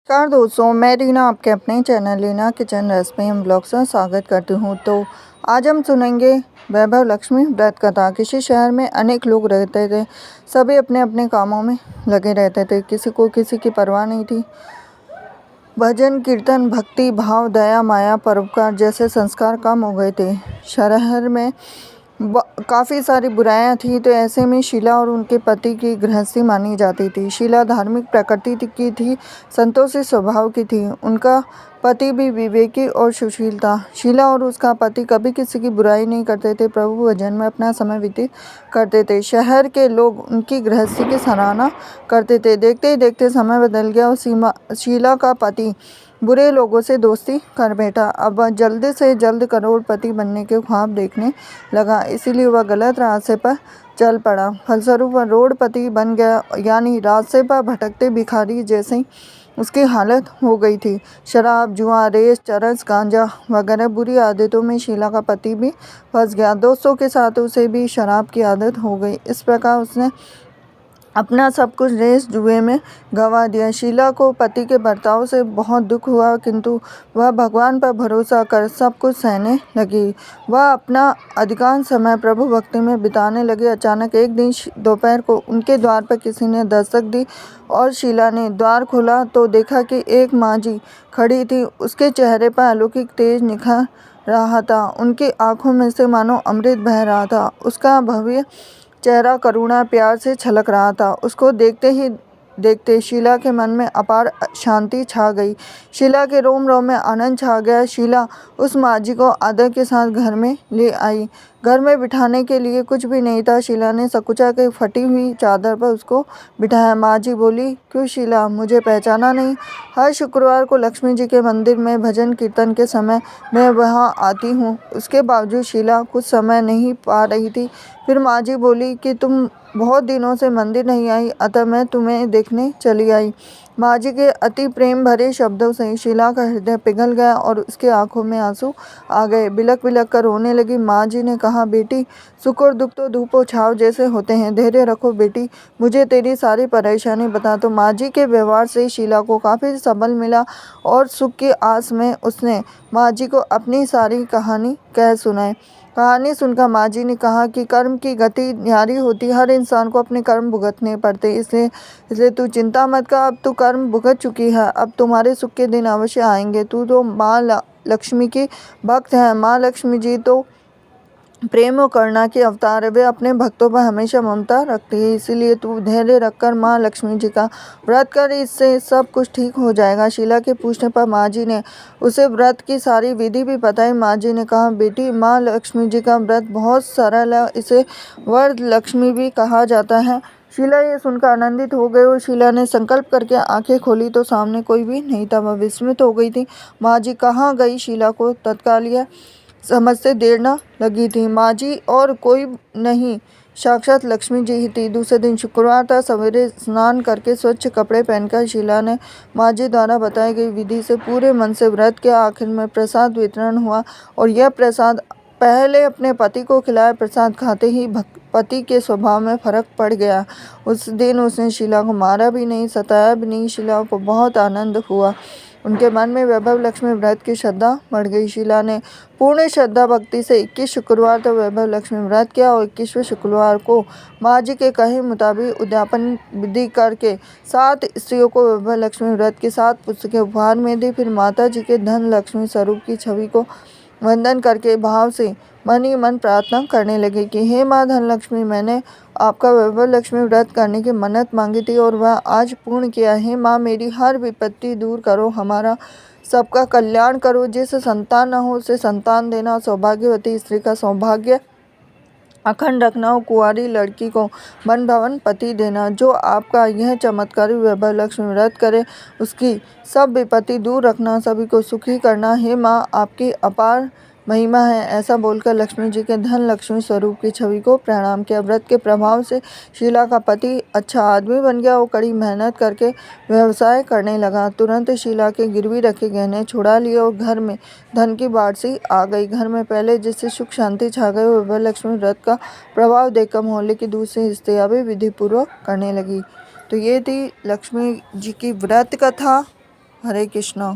नमस्कार दोस्तों, मैं रीना आपके अपने channel Reena kitchen recipe and blogs में स्वागत करती हूँ। तो आज हम सुनेंगे वैभव लक्ष्मी व्रत कथा। किसी शहर में अनेक लोग रहते थे, सभी अपने अपने कामों में लगे रहते थे, किसी को किसी की परवाह नहीं थी। भजन कीर्तन, भक्ति भाव, दया माया, परोपकार जैसे संस्कार कम हो गए थे। शहर में काफ़ी सारी बुराइयां थी, तो ऐसे में शीला और उनके पति की गृहस्थी मानी जाती थी। शीला धार्मिक प्रकृति की थी, संतोषी स्वभाव की थी। उनका पति भी विवेकी और सुशील था। शीला और उसका पति कभी किसी की बुराई नहीं करते थे, प्रभु भजन में अपना समय व्यतीत करते थे। शहर के लोग उनकी गृहस्थी की सराहना करते थे। देखते ही देखते समय बदल गया और शीला का पति बुरे लोगों से दोस्ती कर बैठा। अब वह जल्द से जल्द करोड़पति बनने के ख्वाब देखने लगा, इसीलिए वह गलत रास्ते पर चल पड़ा। फलस्वरूप वह रोडपति बन गया, यानी रास्ते पर भटकते भिखारी जैसी उसकी हालत हो गई थी। शराब, जुआ, रेस, चरस, गांजा वगैरह बुरी आदतों में शीला का पति भी फंस गया। दोस्तों के साथ उसे भी शराब की आदत हो गई। इस प्रकार उसने अपना सब कुछ रेस जुए में गंवा दिया। शीला को पति के बर्ताव से बहुत दुख हुआ, किंतु वह भगवान पर भरोसा कर सब कुछ सहने लगी। वह अपना अधिकांश समय प्रभु भक्ति में बिताने लगी। अचानक एक दिन दोपहर को उनके द्वार पर किसी ने दस्तक दी और शीला ने द्वार खोला तो देखा कि एक माँ जी खड़ी थी। उसके चेहरे पर अलौकिक तेज निखर रहा था। उनकी आंखों में से मानो अमृत बह रहा था। उसका भव्य चेहरा करुणा प्यार से छलक रहा था। उसको देखते ही देखते शीला के मन में अपार शांति छा गई। शीला के रोम रोम में आनंद छा गया। शीला उस माँजी को आदर के साथ घर में ले आई। घर में बिठाने के लिए कुछ भी नहीं था। शीला ने सकुचा के फटी हुई चादर पर उसको बिठाया। माँजी बोली, क्यों शीला, मुझे पहचाना नहीं? हर शुक्रवार को लक्ष्मी जी के मंदिर में भजन कीर्तन के समय मैं वहाँ आती हूँ। उसके बावजूद शीला कुछ समय नहीं पा रही थी। फिर माँजी बोली कि तुम बहुत दिनों से मंदिर नहीं आई, अतः मैं तुम्हें देखने चली आई। माँजी के अति प्रेम भरे शब्दों से शीला का हृदय पिघल गया और उसके आंखों में आंसू आ गए। बिलख बिलख कर रोने लगी। माँजी ने कहा, बेटी, सुख और दुख तो धूप और छाव जैसे होते हैं, धैर्य रखो बेटी, मुझे तेरी सारी परेशानी बता। तो माँजी के व्यवहार से शीला को काफ़ी सबल मिला और सुख की आस में उसने माँजी को अपनी सारी कहानी कह सुनाई। कहानी सुनकर माँजी ने कहा कि कर्म की गति न्यारी होती, हर इंसान को अपने कर्म भुगतने पड़ते, इसलिए तू चिंता मत कर। अब तू कर्म भुगत चुकी है, अब तुम्हारे सुख के दिन अवश्य आएंगे। तू तो माँ लक्ष्मी की भक्त है। माँ लक्ष्मी जी तो प्रेम और करुणा की अवतार है। वे अपने भक्तों पर हमेशा ममता रखती है, इसीलिए तू धैर्य रखकर माँ लक्ष्मी जी का व्रत कर, इससे सब कुछ ठीक हो जाएगा। शीला के पूछने पर माँ जी ने उसे व्रत की सारी विधि भी बताई। माँ जी ने कहा, बेटी, माँ लक्ष्मी जी का व्रत बहुत सरल है, इसे वरद लक्ष्मी भी कहा जाता है। शीला ये सुनकर आनंदित हो गई और शीला ने संकल्प करके आंखें खोली तो सामने कोई भी नहीं था। वह विस्मित हो गई थी। माँ जी कहाँ गई? शीला को तत्काल यह समझते देर न लगी थी। माँ जी और कोई नहीं, साक्षात लक्ष्मी जी ही थी। दूसरे दिन शुक्रवार था। सवेरे स्नान करके स्वच्छ कपड़े पहनकर शीला ने माँ जी द्वारा बताई गई विधि से पूरे मन से व्रत किया। आखिर में प्रसाद वितरण हुआ और यह प्रसाद पहले अपने पति को खिलाया। प्रसाद खाते ही पति के स्वभाव में फर्क पड़ गया। उस दिन उसने शीला को मारा भी नहीं, सताया भी नहीं। शीला को बहुत आनंद हुआ। उनके मन में वैभव लक्ष्मी व्रत की श्रद्धा बढ़ गई। शीला ने पूर्ण श्रद्धा भक्ति से 21 शुक्रवार तक वैभव लक्ष्मी व्रत किया और 21वें शुक्रवार को माँ जी के कहे मुताबिक उद्यापन विधि करके 7 स्त्रियों को वैभव लक्ष्मी व्रत की 7 पुस्तकें उपहार में दी। फिर माता जी के धन लक्ष्मी स्वरूप की छवि को वंदन करके भाव से मन ही मन प्रार्थना करने लगे कि हे माँ धनलक्ष्मी, मैंने आपका वैभव लक्ष्मी व्रत करने की मन्नत मांगी थी और वह आज पूर्ण किया है। माँ, मेरी हर विपत्ति दूर करो, हमारा सबका कल्याण करो। जिसे संतान न हो उसे संतान देना, सौभाग्यवती स्त्री का सौभाग्य अखंड रखना और कुंवारी लड़की को मन भवन पति देना। जो आपका यह चमत्कारी वैभव लक्ष्मी व्रत करे उसकी सब विपत्ति दूर रखना, सभी को सुखी करना। हे माँ, आपकी अपार महिमा है। ऐसा बोलकर लक्ष्मी जी के धन लक्ष्मी स्वरूप की छवि को प्रणाम किया। व्रत के प्रभाव से शीला का पति अच्छा आदमी बन गया और कड़ी मेहनत करके व्यवसाय करने लगा। तुरंत शीला के गिरवी रखे गहने छुड़ा लिए और घर में धन की बाढ़ सी आ गई। घर में पहले जिससे सुख शांति छा गई, वह लक्ष्मी व्रत का प्रभाव देखकर मोहल्ले की दूसरी स्त्रियां भी विधि पूर्वक करने लगी। तो ये थी लक्ष्मी जी की व्रत कथा। हरे कृष्णा।